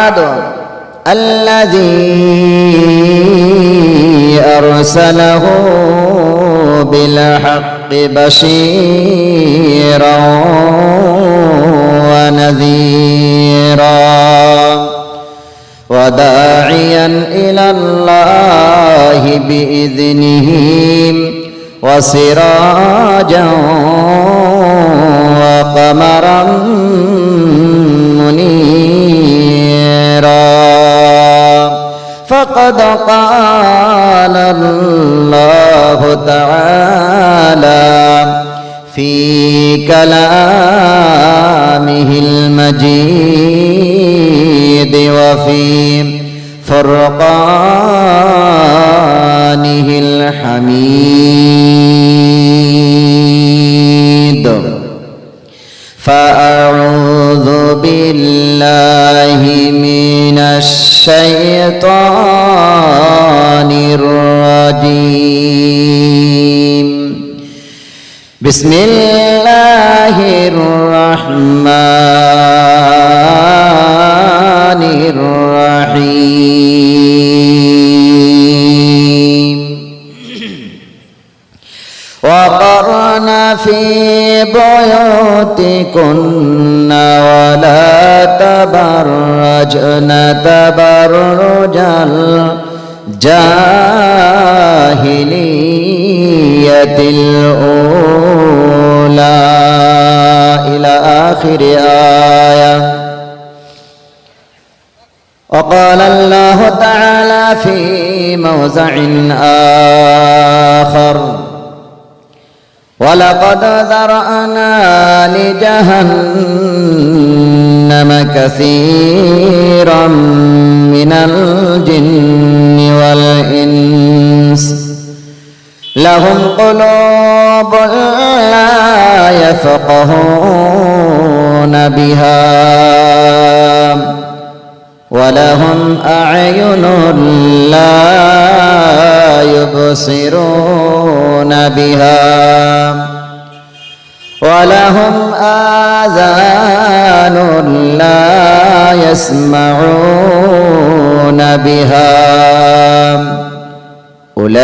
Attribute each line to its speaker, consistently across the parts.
Speaker 1: بعد الذي أرسله بالحق بشيرا ونذيرا وداعيا إلى الله بإذنه وسراجا وقمرا منيرا فقد قال الله تعالى في كلامه المجيد وفي فرقانه الحميد فأعوذ بالله من الشيطان الرجيم بسم الله الرحمن الرحيم وقرن في بيوتكن ولا تبرجن تبرج الجاهلية الأولى إلى آخر آية. وقال الله تعالى في موضع آخر ولقد ذرأنا لجهنم كثيرا من الجن والإنس لهم قلوب لا يفقهون بها ولهم أعين لا يبصرون بها ولهم آذان لا يسمعون بها أولئك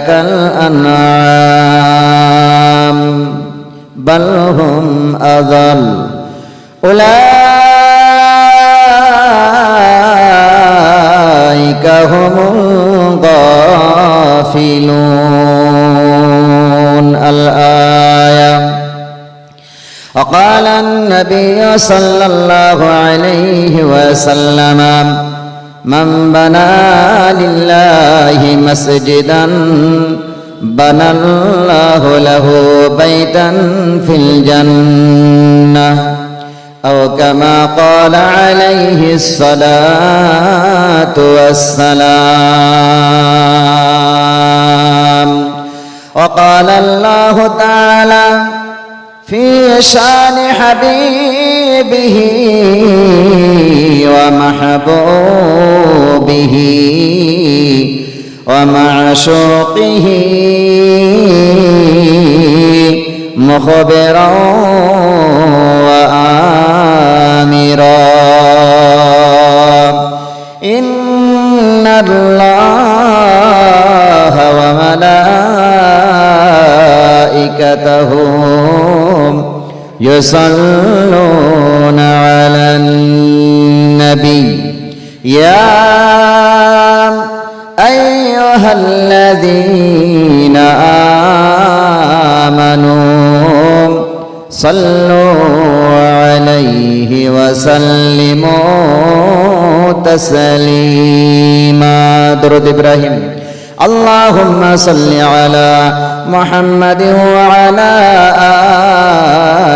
Speaker 1: كالأنعام بل هم أضل أولئك هم الغافلون. الآية. وقال النبي صلى الله عليه وسلم من بنى لله مسجدا بنى الله له بيتا في الجنة أو كما قال عليه الصلاة والسلام. وقال الله تعالى في شان حبيبه ومحبوبه ومعشوقه مخبرا وآمرا إن الله وملائكته يصلون على النبي يا أيها الذين آمنوا صلوا عليه وسلموا تسليما. درود إبراهيم. اللهم صل على محمد وعلى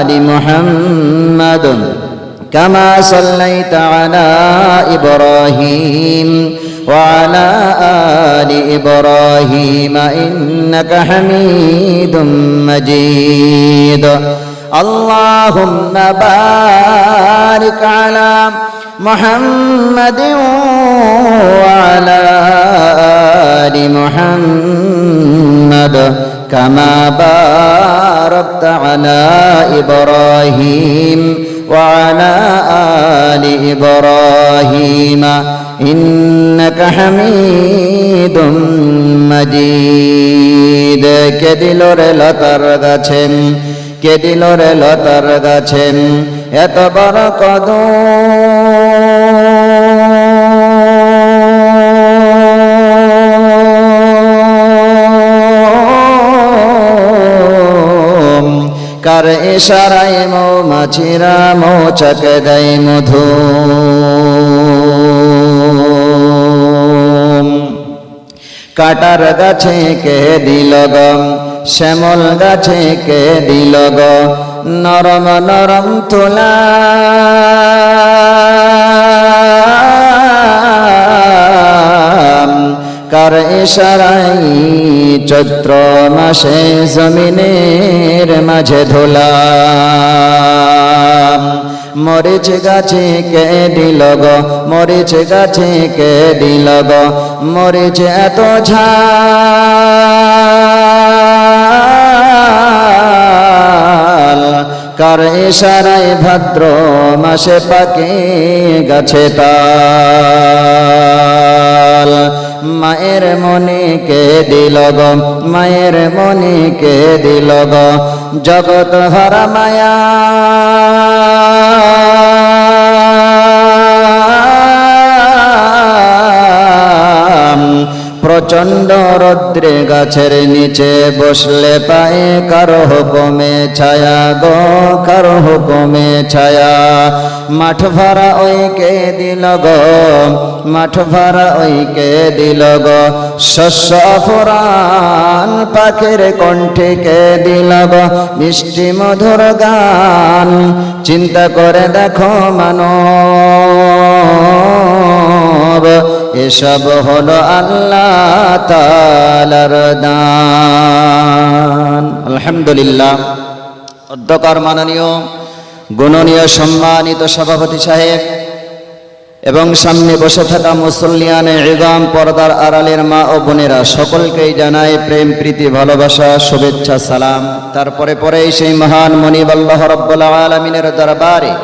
Speaker 1: آل محمد كما صليت على إبراهيم وعلى آل إبراهيم إنك حميد مجيد. اللهم بارك على محمد وعلى آل محمد كما باركت على إبراهيم وعلى آل إبراهيم إنك حميد مجيد কে দিল রে লতার গাছে কে দিল রে লতার গাছে এত বড় কদম কার ইশারায় মৌমাছিরা মৌচাক দেয় মধু কাটার গাছে কে দিল গো শ্যামল গাছে কে দিল গো নরম নরম তুলা কার ইশারায় চৈত্র মাসে জমিনের মাঝে ধুলা মরিচ গাছে কে দিল গো মরিচ গাছে কে দিল গো মরিচ এত ঝাল কার ইশারায় ভাদ্র মাসে পাকে গাছে তাল মায়ের মনে কে দিল গো মায়ের মনে কে দিল গো জগৎ ভরা মায়া প্রচণ্ড রৌদ্রে গাছের নিচে বসলে পায়ে কারো হুকুমে ছায়া গো কারো হুকুমে ছায়া মাঠ ভরা ওই কে দিল গো মাঠ ভরা ওই কে দিল গো শস্য ফুরান পাখির কণ্ঠে কে দিল গো মিষ্টি মধুর গান চিন্তা করে দেখো মানব এসব হলো আল্লাহ তাআলার দান আলহামদুলিল্লাহ অধ্যকার মাননীয় গুণনীয় সম্মানিত সভাপতি সাহেব এবং সামনে বসে থাকা মুসল্লিয়ানে ইজাম পর্দার আড়ালের মা ও বোনেরা সকলকেই জানাই প্রেম প্রীতি ভালোবাসা শুভেচ্ছা সালাম তারপরে পরেই সেই মহান মনিব আল্লাহ রাব্বুল আলামিনের দরবারে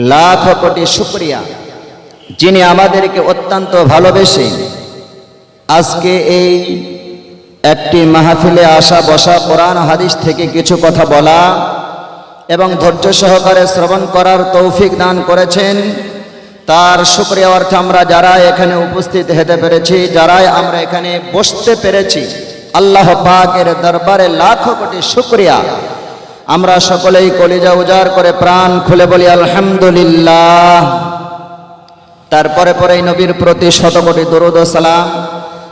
Speaker 1: লাখ কোটি শুকরিয়া যিনি আমাদেরকে অত্যন্ত ভালোবেসে আজকে এই একটি মাহফিলে আসা বসা কোরআন হাদিস থেকে কিছু কথা বলা এবং ধৈর্য সহকারে শ্রবণ করার তৌফিক দান করেছেন তার শুকরিয়া অর্থে আমরা যারা এখানে উপস্থিত হতে পেরেছি যারাই আমরা এখানে বসতে পেরেছি আল্লাহ পাকের দরবারে লাখ কোটি শুকরিয়া আমরা সকলেই কলিজা উজাড় করে প্রাণ খুলে বলি আলহামদুলিল্লাহ তারপরে পরেই নবীর প্রতি শতকোটি দরুদ ও সালাম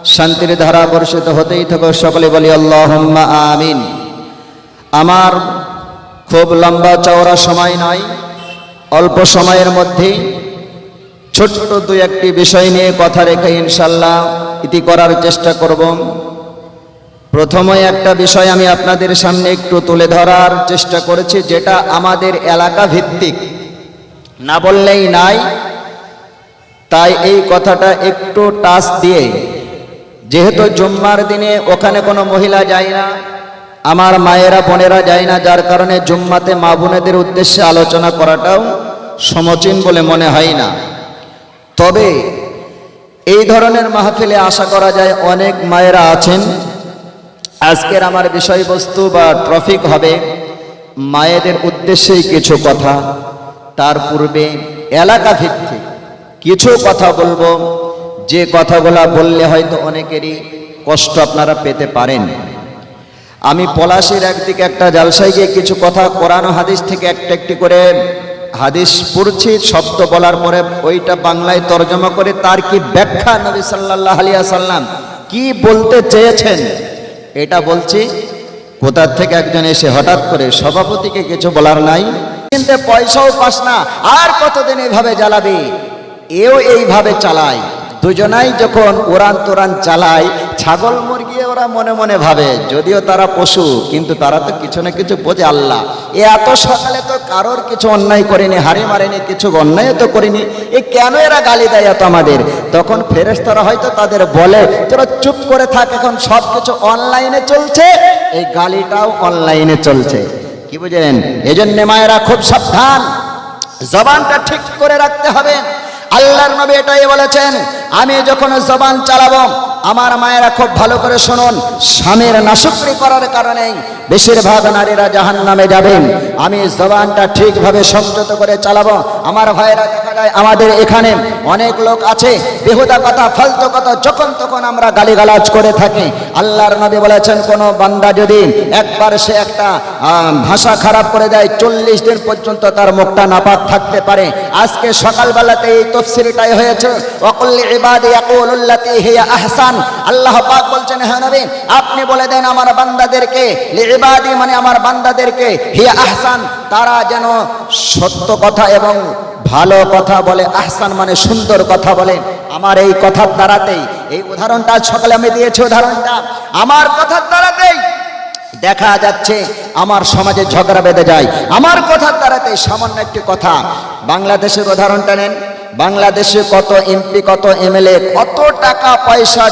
Speaker 1: শান্তির ধারা বর্ষিত হতেই থাকো সকলে বলি আল্লাহুম্মা আমিন আমার খুব লম্বা চওড়া সময় নয় অল্প সময়ের মধ্যেই ছোট্ট দুই একটি বিষয় নিয়ে কথা রেখে ইনশাআল্লাহ ইতি করার চেষ্টা করব প্রথমে একটা বিষয় আমি আপনাদের সামনে একটু তুলে ধরার চেষ্টা করেছি যেটা আমাদের এলাকা ভিত্তিক না বললেই নাই তাই এই কথাটা একটু টাচ দিয়ে যেহেতু জুম্মার দিনে ওখানে কোনো মহিলা যায় না আমার মায়েরা বোনেরা যায় না যার কারণে জুম্মাতে মা বোনেদের উদ্দেশ্যে আলোচনা করাটাও সমীচীন বলে মনে হয় না তবে এই ধরনের মাহফিলে আশা করা যায় অনেক মায়েরা আছেন আজকের আমার বিষয়বস্তু বা টপিক হবে মায়েদের উদ্দেশ্যেই কিছু কথা তার পূর্বে এলাকা ভিত্তিক কিছু কথা বলবো যে কথাগুলো বললে হয়তো অনেকেরই কষ্ট আপনারা পেতে পারেন আমি পলাশীর একদিকে একটা জালসায় গিয়ে কিছু কথা কোরআন ও হাদিস থেকে একটা একটি করে হাদিস পড়ছি শব্দ বলার পরে ওইটা বাংলায় তরজমা করে তার কি ব্যাখ্যা নবী সাল্লাল্লাহু আলাইহি ওয়াসাল্লাম কি বলতে চেয়েছেন এটা বলছি কোথা থেকে একজন এসে হঠাৎ করে সভাপতিকে কিছু বলার নাই কিন্তু পয়সাও পাস না আর কতদিন এইভাবে জ্বালাবি এও এইভাবে চালায় দুজনাই যখন উড়ান তোরান চালায় ছাগল মুরগি ওরা মনে মনে ভাবে যদিও তারা পশু কিন্তু তারা তো কিছু না কিছু বোঝে আল্লাহ এত সকালে তো কারোর কিছু অন্যায় করেনি হাড়ি মারেনি কিছু অন্যায় তো করেনি কেন এরা গালি দেয় এত আমাদের তখন ফেরেশতারা হয়তো তাদের বলে তোরা চুপ করে থাক এখন সব কিছু অনলাইনে চলছে এই গালিটাও অনলাইনে চলছে কি বুঝলেন এজন্য মায়েরা খুব সাবধান জবানটা ঠিক করে রাখতে হবে। আল্লাহর নবী এটাই বলেছেন, আমি যখন জবান চালাবো, আমার মায়েরা খুব ভালো করে শুনুন, স্বামীর নাশুকরি করার কারণে বেশিরভাগ নারীরা জাহান্নামে যাবেন। আমি জবানটা ঠিকভাবে সংযত করে চালাবো। আমার ভাইয়েরা, দেখা যায় আমাদের এখানে অনেক লোক আছে, বেহুদা কথা, ফালতু কথা যখন তখন আমরা গালিগালাজ করে থাকি। আল্লাহর নবী বলেছেন, কোনো বান্দা যদি একবার সে একটা ভাষা খারাপ করে দেয়, 40 দিন পর্যন্ত তার মুখটা নাপাক থাকতে পারে। আজকে সকালবেলাতে এই তাফসীরটাই হয়েছে, ওয়াকুল ইবাদি ইয়াকুলুল্লাতী হিয়া আহসান। আল্লাহ পাক বলছেন, হ্যাঁ নবী আপনি বলে দেন আমার বান্দাদেরকে, লিইবাদি মানে আমার বান্দাদেরকে, হিয়া আহসান তারা যেন সত্য কথা এবং ভালো কথা বলে, আহসান মানে সুন্দর কথা বলে। আমার এই কথার দ্বারাতেই, এই উদাহরণটা সকালে আমি দিয়েছি, উদাহরণটা আমার কথার দ্বারাতেই দেখা যাচ্ছে আমার সমাজে ঝগড়া বেঁধে যায় আমার কথার দ্বারাতেই। সামান্য একটি কথা, বাংলাদেশের উদাহরণটা নেন। বাংলাদেশে কত এমপি, কত এমএলএ, কত টাকা পয়সা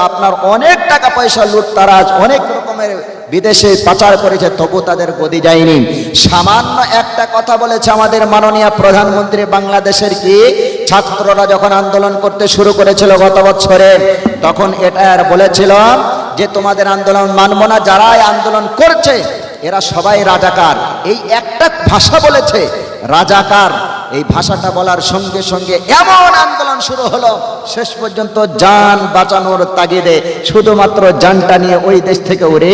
Speaker 1: আপনার অনেক টাকা পয়সা লুটতারাজ, অনেক রকমের বিদেশে পাচার করেছে, তবু তাদের গদি যায়নি। সামান্য একটা কথা বলেছে আমাদের মাননীয় প্রধানমন্ত্রী, বাংলাদেশের কি ছাত্ররা যখন আন্দোলন করতে শুরু করেছিল গত বছরে, তখন এটা আর বলেছিল যে তোমাদের আন্দোলন মানব না, যারাই আন্দোলন করছে এরা সবাই রাজাকার। এই একটা ভাষা বলেছে, রাজাকার। এই ভাষাটা বলার সঙ্গে সঙ্গে এমন আন্দোলন শুরু হলো, শেষ পর্যন্ত জান বাঁচানোর তাগিদে শুধুমাত্র জানটা নিয়ে ওই দেশ থেকে উড়ে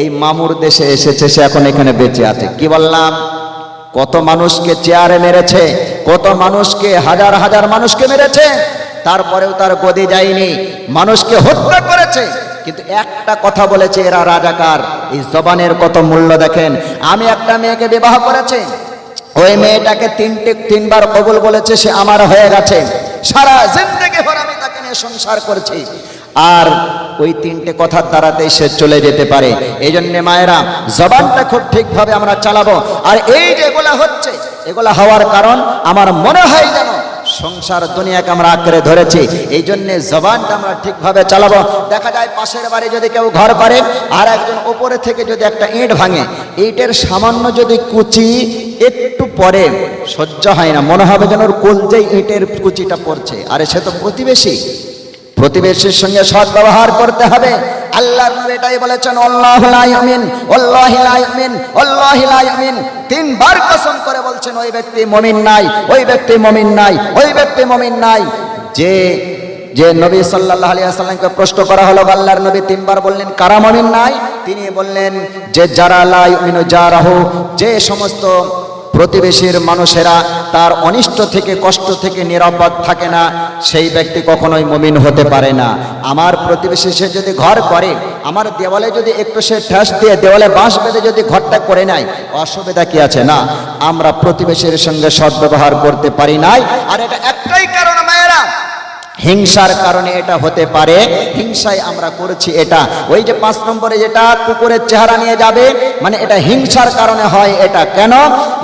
Speaker 1: এই মামুর দেশে এসেছে, সে এখন এখানে বেঁচে আছে। কি বললাম, কত মানুষকে চেয়ারে মেরেছে, কত মানুষকে, হাজার হাজার মানুষকে মেরেছে, তারপরেও তার গদি যায়নি, মানুষকে হত্যা করেছে, কিন্তু একটা কথা বলেছে, এরা রাজাকার। এই জবানের কত মূল্য দেখেন। আমি একটা মেয়েকে বিবাহ করেছি, ওই মেয়েটাকে তিনবার কবুল বলেছে, সে আমার হয়ে গেছে, সারা জিন্দেগি ভর আমি তাকে নিয়ে সংসার করছি, আর ওই 3টে কথার দ্বারাতেই সে চলে যেতে পারে। এই জন্য মায়েরা, জবানটা খুব ঠিকভাবে আমরা চালাবো। আর এই যে এগুলা হচ্ছে, এগুলা হওয়ার কারণ আমার মনে হয় যেন সংসার দুনিয়াকে আমরা আঁকড়ে ধরেছি। এই জন্য জবানটা আমরা ঠিকভাবে চালাবো। দেখা যায় পাশের বাড়ি যদি কেউ ঘর করে, আর একজন উপরে থেকে যদি একটা ইট ভাঙে, ইটের সামান্য যদি কুচি একটু পরে সহ্য হয় না, মনে হবে যেন ওর কলজেই ইটের কুচিটা পড়ছে। আরে সে তো প্রতিবেশী, প্রতিবেশীর সঙ্গে সৎ ব্যবহার করতে হবে। আল্লাহর নবী এটাই বলেছেন, আল্লাহু লা ইউমিন, আল্লাহু লা ইউমিন, আল্লাহু লা ইউমিন। 3 বার কসম করে বলছেন, ওই ব্যক্তি মুমিন নাই, ওই ব্যক্তি মুমিন নাই, ওই ব্যক্তি মুমিন নাই। যে নবী সাল্লাল্লাহু আলাইহি ওয়াসাল্লামকে প্রশ্ন করা হলো, আল্লাহর নবী 3 বার বললেন কারা মুমিন নাই, তিনি বললেন যে যারা লা ইউমিনু জারাহু, যে সমস্ত প্রতিবেশীর মানুষেরা তার অনিষ্ট থেকে, কষ্ট থেকে নিরাপদ থাকে না, সেই ব্যক্তি কখনোই মুমিন হতে পারে না। আমার প্রতিবেশী সে যদি ঘর করে, আমার দেওয়ালে যদি একটু সে ঠেস দিয়ে দেওয়ালে বাঁশ বেঁধে যদি ঘরটা করে নেয়, অসুবিধা কি আছে? না, আমরা প্রতিবেশীর সঙ্গে সদ্ব্যবহার করতে পারি নাই। আর এটা একটাই কারণ মায়েরা, হিংসার কারণে এটা হতে পারে। হিংসায় আমরা করেছি এটা। ওই যে 5 নম্বরে যেটা কুকুরের চেহারা নিয়ে যাবে, মানে এটা হিংসার কারণে হয়। এটা কেন?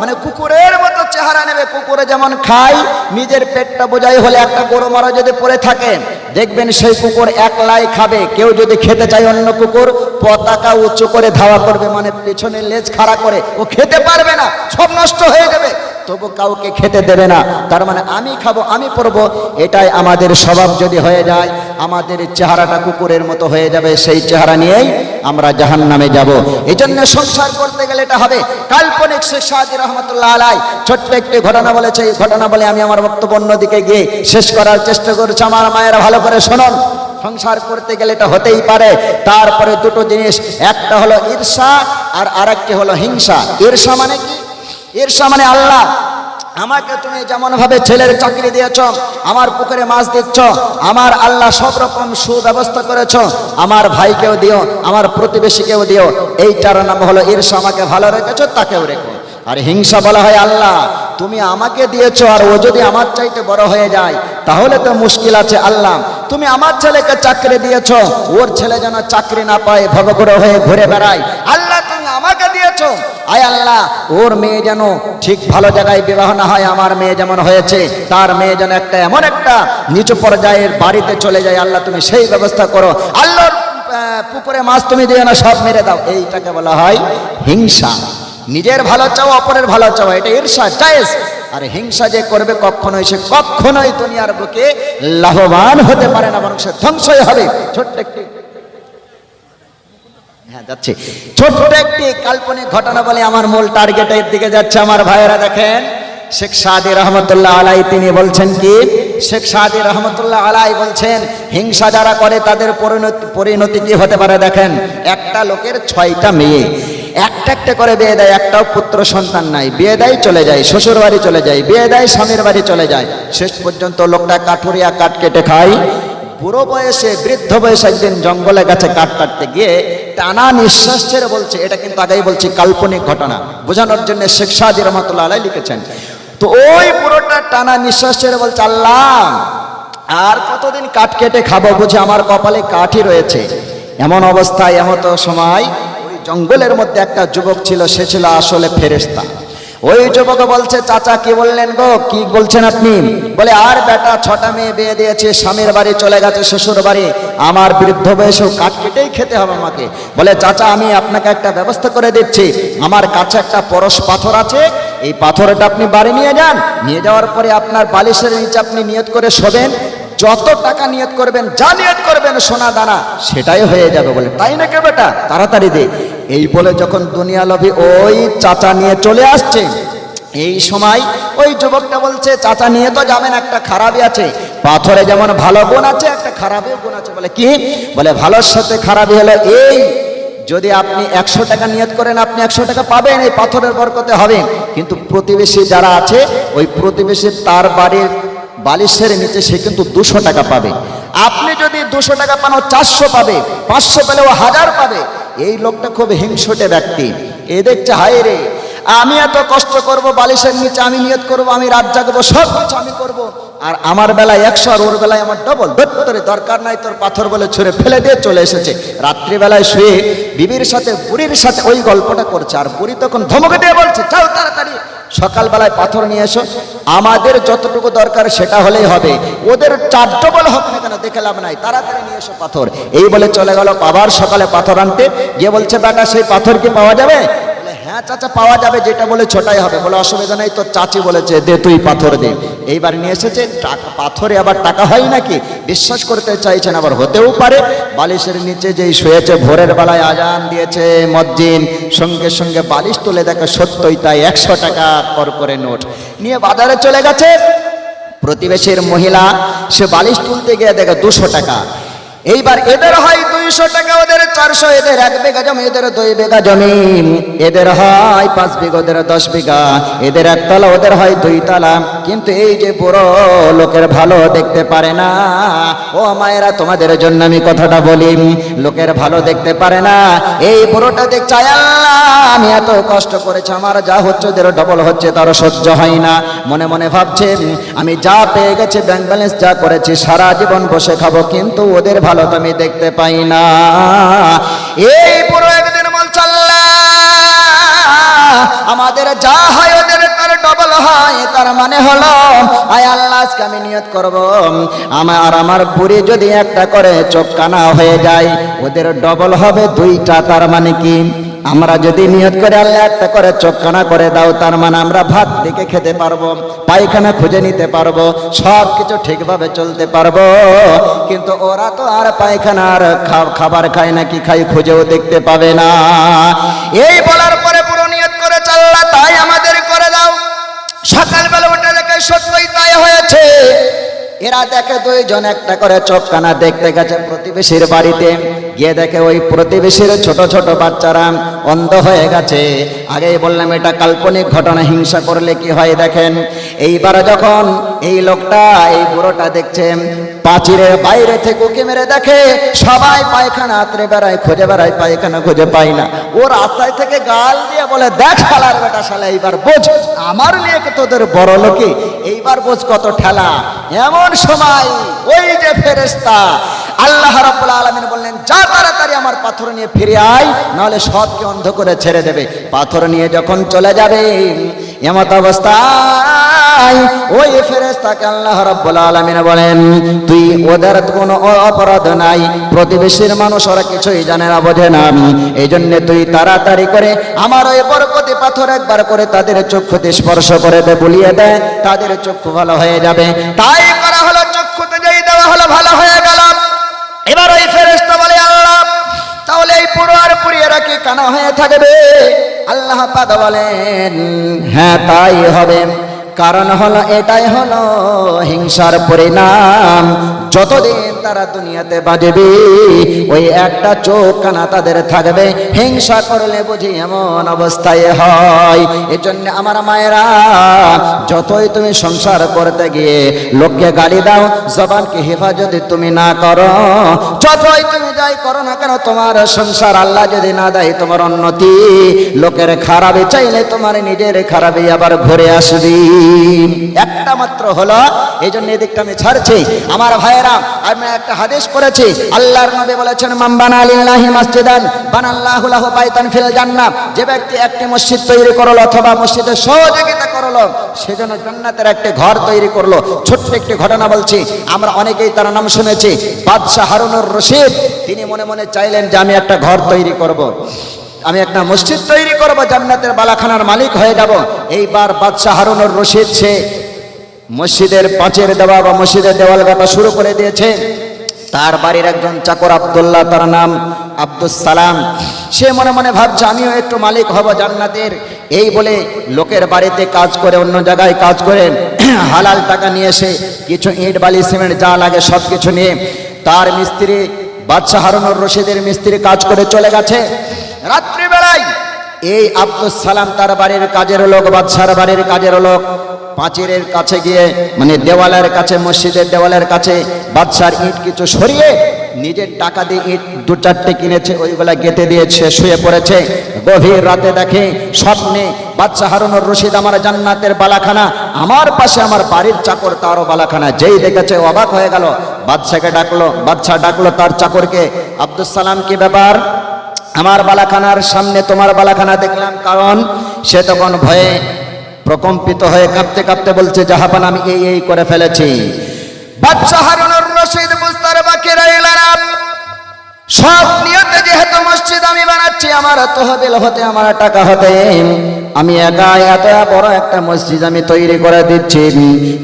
Speaker 1: মানে কুকুরের মতো চেহারা নেবে। কুকুরে যেমন খায়, নিজের পেটটা বোঝাই হলে একটা গরু মারা যদি পড়ে থাকে, দেখবেন সেই কুকুর একলাই খাবে। কেউ যদি খেতে চায় অন্য কুকুর, পতাকা উঁচু করে ধাওয়া করবে, মানে পেছনে লেজ খাড়া করে, ও খেতে পারবে না, সব নষ্ট হয়ে যাবে, তবু কাউকে খেতে দেবে না। তার মানে আমি খাবো, আমি পড়বো। এটাই আমাদের স্বভাব যদি হয়ে যায়, আমাদের চেহারাটা কুকুরের মতো হয়ে যাবে, সেই চেহারা নিয়েই আমরা জাহান্নামে যাব। এই জন্য সংসার করতে গেলে এটা হবে। কাল্পনিক শেখ সাদী রহমতুল্লাহ আলাই ছোট্ট একটি ঘটনা বলেছে। এই ঘটনা বলে আমি আমার বক্তব্য অন্যদিকে গিয়ে শেষ করার চেষ্টা করছি। আমার মায়েরা ভালো করে শুনুন, সংসার করতে গেলে এটা হতেই পারে। তারপরে 2টো জিনিস, একটা হলো ঈর্ষা আর আরেকটি হলো হিংসা। ঈর্ষা মানে কি? ঈর্ষা মানে আল্লাহ আমাকে তুমি যেমন ভাবে ছেলের চাকরি দিয়েছ, আমার পুকুরে মাছ দিচ্ছ, আমার আল্লাহ সব রকম সুব্যবস্থা করেছ, আমার ভাইকেও দিও, আমার প্রতিবেশীকেও দিও। এইটার নাম হলো ঈর্ষা। আমাকে ভালো রেখেছো, তাকেও রেখো। আর হিংসা বলা হয়, আল্লাহ তুমি আমাকে দিয়েছো, আর ও যদি আমার চাইতে বড় হয়ে যায় তাহলে তো মুশকিল আছে। আল্লাহ তুমি আমার ছেলেকে চাকরি দিয়েছো, ওর ছেলে যেন চাকরি না পায়, ভবঘুরে হয়ে ঘুরে বেড়ায়। আল্লাহ তুমি আমাকে দিয়েছো, আয় আল্লাহ ওর মেয়ে যেন ঠিক ভালো জায়গায় বিবাহ না হয়, আমার মেয়ে যেমন হয়েছে, তার মেয়ে যেন একটা এমন একটা নিচু পর্যায়ের বাড়িতে চলে যায়। আল্লাহ তুমি সেই ব্যবস্থা করো। আল্লাহর পুকুরে মাছ তুমি দিও না, সব মেরে দাও। এইটাকে বলা হয় হিংসা। নিজের ভালো চাও, অপরের ভালো চাও, এটা ঈর্ষা, জায়েজ। আর হিংসা যে করবে কখনোই দুনিয়ার বুকে লাভবান হতে পারে না, বরং সে ধ্বংসই হবে। ছোট্ট একটি কাল্পনিক ঘটনা বলে আমার মূল টার্গেটের দিকে যাচ্ছে আমার ভাইয়েরা। দেখেন শেখ সাদি রহমতুল্লাহ আলাই তিনি বলছেন কি, শেখ সাদি রহমতুল্লাহ আলাই বলছেন হিংসা যারা করে তাদের পরিণতি কি হতে পারে। দেখেন একটা লোকের 6টা মেয়ে, একটা করে বিয়ে দেয়, একটাও পুত্র সন্তান নাই, বিয়ে দেয় চলে যায় শ্বশুর বাড়ি চলে যায়, বিয়ে দেয় স্বামীর বাড়ি চলে যায়, শেষ পর্যন্ত লোকটা কাঠুরিয়া কাঠ কেটে খায়। বুড়ো বয়সে বৃদ্ধ বয়সে একদিন জঙ্গলে গেছে কাঠ কাটতে গিয়ে টানা নিঃশ্বাস ছেড়ে বলছে, এটা কিন্তু আগেই বলছি কাল্পনিক ঘটনা বোঝানোর জন্য শেখ সাদি রহমতুল্লাহ আলাই লিখেছেন। তো ওই বুড়োটা টানা নিঃশ্বাস ছেড়ে বলছে, আল্লাহ আর কতদিন কাঠ কেটে খাবো, বুঝে আমার কপালে কাঠই রয়েছে। এমন অবস্থায় এমতো সময় ওই জঙ্গলের মধ্যে একটা যুবক ছিল, সে ছিল আসলে ফেরেশতা। ওই যুবক বলছে, চাচা কি বললেন গো, কি বলছেন আপনি? বলে আর বেটা 6টা মেয়ে বিয়ে দিয়েছে, স্বামীর বাড়ি চলে গেছে শ্বশুর বাড়ি, আমার বৃদ্ধ বয়সেও কাঠ কেটেই খেতে হবে আমাকে। বলে চাচা আমি আপনাকে একটা ব্যবস্থা করে দিচ্ছি, আমার কাছে একটা পরশ পাথর আছে, এই পাথরটা আপনি বাড়ি নিয়ে যান, নিয়ে যাওয়ার পরে আপনার বালিশের নিচে আপনি নিয়ত করে শোবেন, যত টাকা নিয়ত করবেন, যা নিয়ত করবেন সোনা দানা সেটাই হয়ে যাবে। বলে তাই নাকি বেটা, তাড়াতাড়ি দে। এই বলে যখন দুনিয়া লোভী ওই চাচা নিয়ে চলে আসছে, এই সময় ওই যুবকটা বলছে, চাচা নিয়ে তো যাবেন, একটা খারাপই আছে, পাথরে যেমন ভালো গুণ আছে একটা খারাপই গুণ আছে। বলে কি? বলে ভালোর সাথে খারাপই হলো এই, যদি আপনি 100 টাকা নিয়ত করেন আপনি 100 টাকা পাবেন, এই পাথরের বরকতে হবে, কিন্তু প্রতিবেশী যারা আছে ওই প্রতিবেশী তার বাড়ির বালিশের নিচে সে কিন্তু 200 টাকা পাবে। আপনি যদি 200 টাকা পান ও 400 পাবে, 500 পেলে ও 1000 পাবে। এই লোকটা খুব হিংসুটে ব্যক্তি, এ দেখছে হায় রে আমি এত কষ্ট করব, বালিশের নিচে আমি নিয়ত করব, আমি রাত জাগবো, সব কিছু আমি করব, আর আমার বেলায় 100 আর ওর বেলায় আমার ডবল। ধরে দরকার নাই তোর পাথর বলে ছুঁড়ে ফেলে দিয়ে চলে এসেছে। রাত্রিবেলায় শুয়ে বিবির সাথে বুড়ির সাথে ওই গল্পটা করছে, আর বুড়ি তখন ধমকে দিয়ে বলছে, যাও তাড়াতাড়ি সকালবেলায় পাথর নিয়ে এসো, আমাদের যতটুকু দরকার সেটা হলেই হবে, ওদের 4 ডবল হোক না কেন দেখে লাভ নাই, তাড়াতাড়ি নিয়ে এসো পাথর। এই বলে চলে গেল আবার সকালে পাথর আনতে গিয়ে বলছে, বেটা সেই পাথর কি পাওয়া যাবে? হ্যাঁ চাচা পাওয়া যাবে, যেটা বলে ছোটাই হবে। বলে অসুবিধা নেই, তোর চাচি বলেছে দে তুই পাথর দে। এইবার নিয়ে এসেছে, পাথরে আবার টাকা হয় নাকি বিশ্বাস করতে চাইছেন, আবার হতেও পারে। বালিশের নিচে যেই শুয়েছে, ভোরের বেলায় আজান দিয়েছে মুয়াজ্জিন, সঙ্গে সঙ্গে বালিশ তুলে দেখে সত্যই তাই 100 টাকা করে নোট নিয়ে বাজারে চলে গেছে। প্রতিবেশীর মহিলা সে বালিশ তুলতে গিয়ে দেখে 200 টাকা। এইবার এদের হয় 200 টাকা, ওদের 400, এদের 1 বিঘা জমি, এদের 2 বিঘা জমি, এদের হয় 5 বিঘা, ওদের 10 বিঘা, এদের 1 তলা, ওদের হয় 2 তলা। কিন্তু এই যে বুড়ো লোকের ভালো দেখতে পারে না। ও মায়েরা তোমাদের জন্য আমি কথাটা বলি, লোকের ভালো দেখতে পারে না। এই বুড়োটা দেখছে আল্লাহ আমি এত কষ্ট করেছি, আমার যা হচ্ছে ওদের ডবল হচ্ছে, তারও সহ্য হয় না। মনে মনে ভাবছে আমি যা পেয়ে গেছি ব্যাংক ব্যালেন্স যা করেছি সারা জীবন বসে খাবো, কিন্তু ওদের ভালো তো আমি দেখতে পাই না। এই পুরো একদিন বলছে আল্লাহ আমাদের যা হয় ওদের তার ডবল হয়, তার মানে হলো আয় আল্লাহ আজকে আমি নিয়ত করব আমার বুড়ি যদি একটা করে চোখ কানা হয়ে যায় ওদের ডবল হবে 2টা। তার মানে কি আমরা যদি নিয়ত করে আল্লাহ একটা করে চোখ কানা করে দাও, তার মানে আমরা ভাত দিকে খেতে পারবো, পায়খানা খুঁজে নিতে পারবো, সব কিছু ঠিকভাবে চলতে পারবো। কিন্তু ওরা তো আর পায়খানা আর খাবার খায় না, কি খাই খুঁজেও দেখতে পাবে না। এই বলার পরে পুরো নিয়ত করে আল্লাহ তাই আমাদের করে দাও। সকালবেলা উঠে দেখে সত্যই তাই হয়েছে। এরা দেখে 2 জন একটা করে চোখ কানা দেখতে গেছে প্রতিবেশীর বাড়িতে, গিয়ে দেখে ওই প্রতিবেশীর ছোট ছোট বাচ্চারা অন্ধ হয়ে গেছে। আগেই বললাম এটা কাল্পনিক ঘটনা, হিংসা করলে কি হয় দেখেন। এইবার যখন এই লোকটা এই বুড়োটা দেখছে পাঁচিরের বাইরে থেকে উঁকি মেরে দেখে সবাই পায়খানা আতরে বেড়ায়, খুঁজে বেড়ায়, পায়খানা খুঁজে পায় না। ও রাস্তায় থেকে গাল দিয়ে বলে, দেখ শালার বেটা শালা এইবার বোঝ আমার নিয়ে তোদের বড় লোকে, এইবার বোঝ কত ঠেলা। এমন সময় ওই যে ফেরেশতা আল্লাহ রাব্বুল আলামিন বললেন, যা তাড়াতাড়ি আমার পাথর নিয়ে ফিরে আয়, নাহলে সবকে অন্ধ করে ছেড়ে দেবে। পাথর নিয়ে যখন চলে যাবে এমত অবস্থায় নাই। ওই ফেরেশতাকে আল্লাহ রাব্বুল আলামিন বলেন, তুই ওদের কোনো অপরাধ নাই, প্রতিবেশীর মানুষ ওরা কিছুই জানে না, বোঝে না, এই জন্য তুই তাড়াতাড়ি করে আমার ওই বরকতি পাথর একবার করে তাদের চক্ষুতে স্পর্শ করে দে, বুলিয়ে দে, তাদের চক্ষু ভালো হয়ে যাবে। তাই করা হলো, চক্ষুতে যেই দেওয়া হলো ভালো হয়ে গেল। এবার ওই ফেরেশতা বলে, আল্লাহ তাহলে এই পুরো আর পুরিয়েরা কি কানা হয়ে থাকবে? আল্লাহ পাক বলেন, হ্যাঁ তাই হবে। কারণ হলো এটাই হলো হিংসার পরিণাম। যতদিন তারা দুনিয়াতে বাঁচবে ওই একটা চোখ কানা তাদের থাকবে। হিংসা করলে বুঝি এমন অবস্থায় হয়। এজন্য আমার মায়েরা, যতই তুমি সংসার করতে গিয়ে লোককে গালি দাও, জবানকে হেফাজতে তুমি না করো, যতই তুমি যাই করো না কেন, তোমার সংসার আল্লাহ যদি না দেয় তোমার উন্নতি, লোকের খারাপে চাইলে তোমার নিজের খারাপে আবার ঘুরে আসবি। একটা মাত্র হলো, এই জন্য এদিকটা আমি ছাড়ছি। আমার ভাইয়েরা, আমি একটা হাদিস পড়েছি, আল্লাহর নবী বলেছেন, মান বানা লিল্লাহি মাসজিদান বানাল্লাহু লাহু বাইতান ফিল জান্নাহ। যে ব্যক্তি একটি মসজিদ তৈরি করলো অথবা মসজিদের সহযোগিতা করলো, সেজন্য জান্নাতের একটি ঘর তৈরি করলো। ছোট্ট একটি ঘটনা বলছি, আমরা অনেকেই তার নাম শুনেছি, বাদশাহ হারুনুর রশিদ। তিনি মনে মনে চাইলেন যে আমি একটা ঘর তৈরি করব, আমি একটা মসজিদ তৈরি করব, জান্নাতের বালাখানার মালিক হয়ে যাব। এইবার বাদশাহ হারুনুর রশিদ সে মসজিদের পাঁচের দেওয়া বা মসজিদের দেওয়াল গাঁথা শুরু করে দিয়েছে। তার বাড়ির একজন চাকর আব্দুল্লাহ, তার নাম আব্দুস সালাম, সে মনে মনে ভাবছে আমিও একটু মালিক হব জান্নাতের। এই বলে লোকের বাড়িতে কাজ করে, অন্য জায়গায় কাজ করে হালাল টাকা নিয়ে এসে কিছু ইট বালি সিমেন্ট যা লাগে সব কিছু নিয়ে তার মিস্ত্রি, বাদশাহ হারুনুর রশিদের মিস্ত্রি কাজ করে চলে গেছে। রাত্রিবেলায় এই আব্দুস সালাম তার বাড়ির কাজের লোক, বাদশার বাড়ির কাজের লোক, পাঁচিরের কাছে গিয়ে মানে দেওয়ালের কাছে, মসজিদের দেওয়ালের কাছে বাদশার ইট কিছু সরিয়ে নিজের টাকা দিয়ে ইট দু চারটে কিনেছে, ওইগুলা গেঁথে দিয়েছে, শুয়ে পড়েছে। গভীর রাতে দেখে স্বপ্নে বাদশাহ হারুনুর রশিদ আমার জান্নাতের বালাখানা, আমার পাশে আমার বাড়ির চাকর তারও বালাখানা। যেই দেখেছে অবাক হয়ে গেল, বাদশাকে ডাকলো, বাদশাহ ডাকলো তার চাকরকে, আব্দুস সালাম কি ব্যাপার, আমার বালাখানার সামনে তোমার বালাখানা দেখলাম? কারণ সে তখন ভয়ে প্রকম্পিত হয়ে কাঁপতে কাঁপতে বলছে, জাহাপানা আমি এই করে ফেলেছি। বাদশাহ হারুনুর রশিদ বুঝতে বাকি রইল না, সব নিয়তে যেহেতু মসজিদ আমি বানাচ্ছি, আমার তহবিল হতে, আমার টাকা হতে আমি একা এত বড় একটা মসজিদ আমি তৈরি করে দিচ্ছি,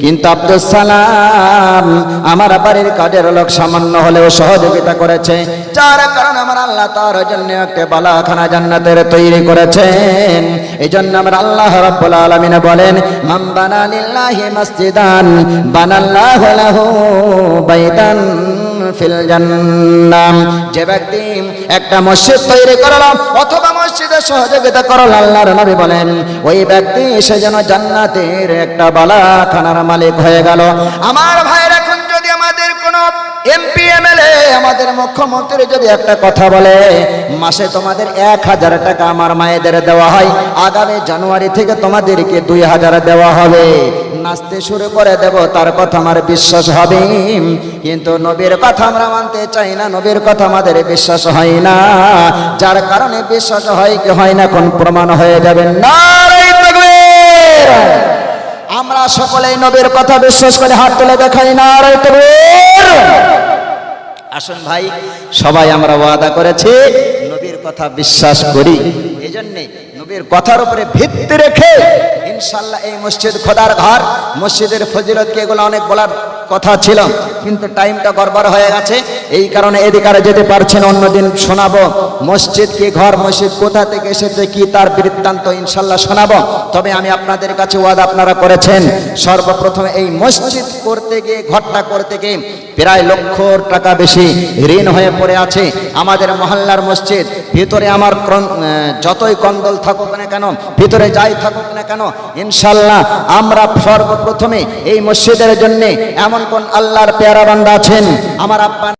Speaker 1: কিন্তু আব্দুস সালাম আমার বাড়ির কাজের লোক সামান্য হলেও সহযোগিতা করেছে, যার কারণে আমার আল্লাহ তার জন্য একটা বালাখানা জান্নাতের তৈরি করেছেন। এই জন্য আমার আল্লাহ রাব্বুল আলামিন বলেন, মান বানা লিল্লাহি মাসজিদান বানাল্লাহু লাহু বাইতান ফিল জান্নাহ। যে ব্যক্তি একটা মসজিদ তৈরি করলো অথবা মসজিদের সহযোগিতা করলো, আল্লাহর নবী বলেন ওই ব্যক্তি সে যেন জান্নাতের একটা বালাখানার মালিক হয়ে গেল। আমার ভাইয়ের, এখন যদি আমাদের কোনো এমপি এমএলএ, আমাদের মুখ্যমন্ত্রী যদি একটা কথা বলে, মাসে তোমাদের 1000 টাকা আমার মায়েদের দেওয়া হয়, আগামী জানুয়ারি থেকে তোমাদেরকে 2000 দেওয়া হবে, নাচতে শুরু করে দেব, তার কথা আমার বিশ্বাস হবে। কিন্তু নবীর কথা আমরা মানতে চাই না, নবীর কথা আমাদের বিশ্বাস হয় না, যার কারণে বিশ্বাস হয় কি হয় না কোন প্রমাণ হয়ে যাবে। নারে তাকবীর! আমরা সকলেই নবীর কথা বিশ্বাস করে হাত তুলে দেখাই, নারে তাকবীর! আসুন ভাই, সবাই আমরা ওয়াদা করেছি নবীর কথা বিশ্বাস করি। এই জন্যে নবীর কথার উপরে ভিত্তি রেখে ইনশাল্লাহ এই মসজিদ খোদার ঘর, মসজিদের ফজিলত কি এগুলো অনেক বলার কথা ছিল, কিন্তু টাইমটা গড়বড় হয়ে গেছে, এই কারণে এদিকে যেতে পারছেন। অন্যদিন শোনাবো মসজিদ কি ঘর, মসজিদ কোথা থেকে এসেছে, কি তার বৃত্তান্ত ইনশাল্লাহ শোনাবো। তবে আমি আপনাদের কাছে ওয়াদা আপনারা করেছেন, সর্বপ্রথমে এই মসজিদ করতে গিয়ে, ঘরটা করতে গিয়ে প্রায় লক্ষ টাকা বেশি ঋণ হয়ে পড়ে আছে আমাদের মহল্লার মসজিদ। ভিতরে আমার যতই কন্দল থাকুক না কেন, ভিতরে যাই থাকুক না কেন, ইনশাল্লাহ আমরা সর্বপ্রথমে এই মসজিদের জন্য, এমন কোন আল্লাহর পেয়ারা বান্দা আছেন আমার আব্বা